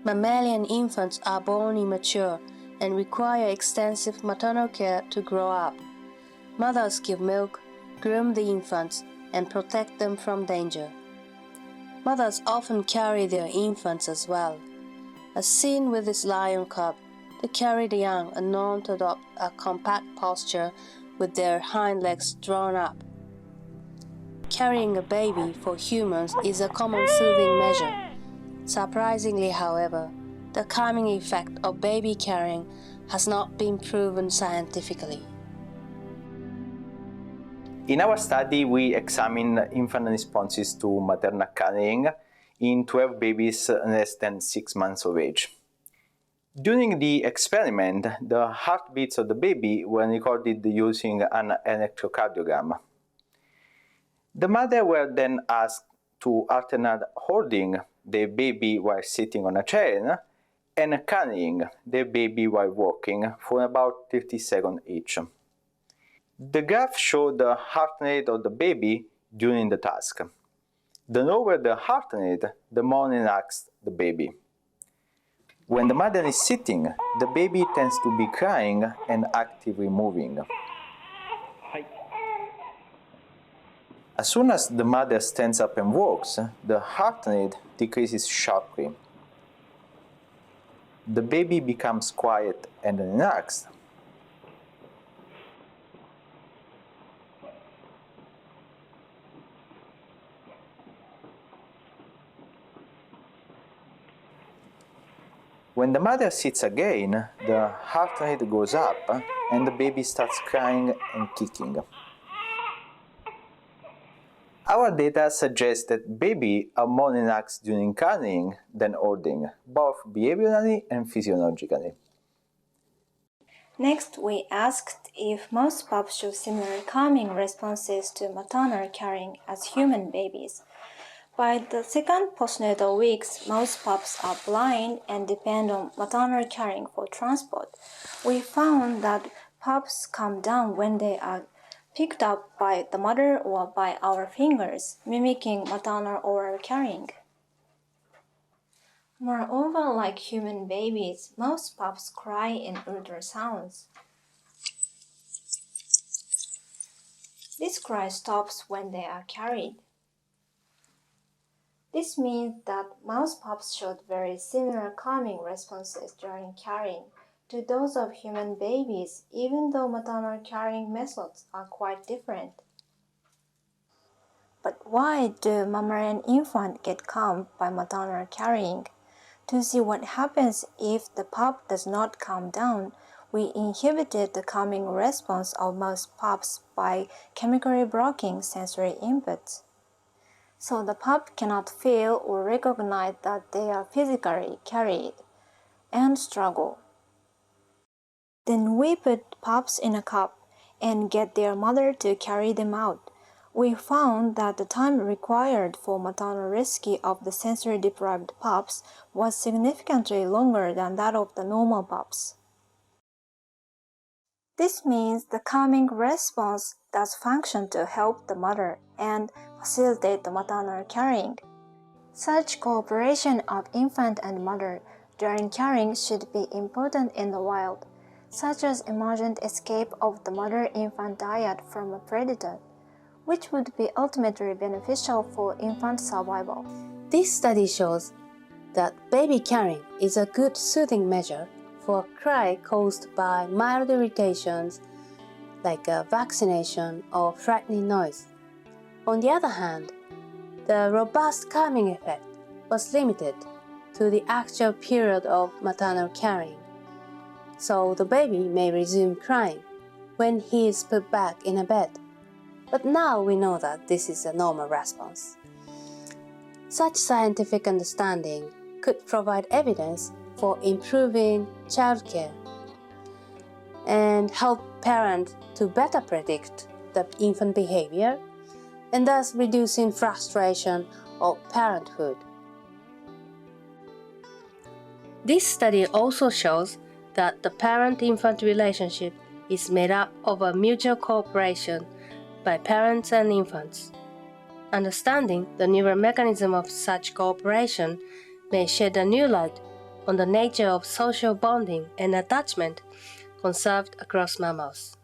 Mammalian infants are born immature and require extensive maternal care to grow up. Mothers give milk, groom the infants, and protect them from danger. Mothers often carry their infants as well. As seen with this lion cub, the carried young are known to adopt a compact posture with their hind legs drawn up. Carrying a baby for humans is a common soothing measure. Surprisingly, however, the calming effect of baby carrying has not been proven scientifically. In our study, we examined infant responses to maternal carrying in 12 babies less than 6 months of age. During the experiment, the heartbeats of the baby were recorded using an electrocardiogram. The mother were then asked to alternate holding the baby while sitting on a chair and carrying the baby while walking for about 30 seconds each. The graph showed the heart rate of the baby during the task. The lower the heart rate, the more relaxed the baby. When the mother is sitting, the baby tends to be crying and actively moving. As soon as the mother stands up and walks, the heart rate decreases sharply. The baby becomes quiet and relaxed. When the mother sits again, the heart rate goes up and the baby starts crying and kicking. Our data suggests that babies are more relaxed during carrying than holding, both behaviorally and physiologically. Next, we asked if most pups show similar calming responses to maternal carrying as human babies. By the second postnatal weeks, most pups are blind and depend on maternal carrying for transport. We found that pups calm down when they are picked up by the mother or by our fingers, mimicking maternal oral carrying. Moreover, like human babies, most pups cry in ultrasounds. This cry stops when they are carried. This means that most pups showed very similar calming responses during carrying to those of human babies, even though maternal carrying methods are quite different. But why do mammalian infants get calmed by maternal carrying? To see what happens if the pup does not calm down, we inhibited the calming response of most pups by chemically blocking sensory inputs. So the pup cannot feel or recognize that they are physically carried and struggle. Then we put pups in a cup and get their mother to carry them out. We found that the time required for maternal rescue of the sensory-deprived pups was significantly longer than that of the normal pups. This means the calming response does function to help the mother and facilitate the maternal carrying. Such cooperation of infant and mother during carrying should be important in the wild, such as emergent escape of the mother-infant dyad from a predator, which would be ultimately beneficial for infant survival. This study shows that baby carrying is a good soothing measure for a cry caused by mild irritations like a vaccination or frightening noise. On the other hand, the robust calming effect was limited to the actual period of maternal carrying, so the baby may resume crying when he is put back in a bed. But now we know that this is a normal response. Such scientific understanding could provide evidence for improving childcare and help parents to better predict the infant behavior and thus reducing frustration of parenthood. This study also shows that the parent-infant relationship is made up of a mutual cooperation by parents and infants. Understanding the neural mechanism of such cooperation may shed a new light on the nature of social bonding and attachment conserved across mammals.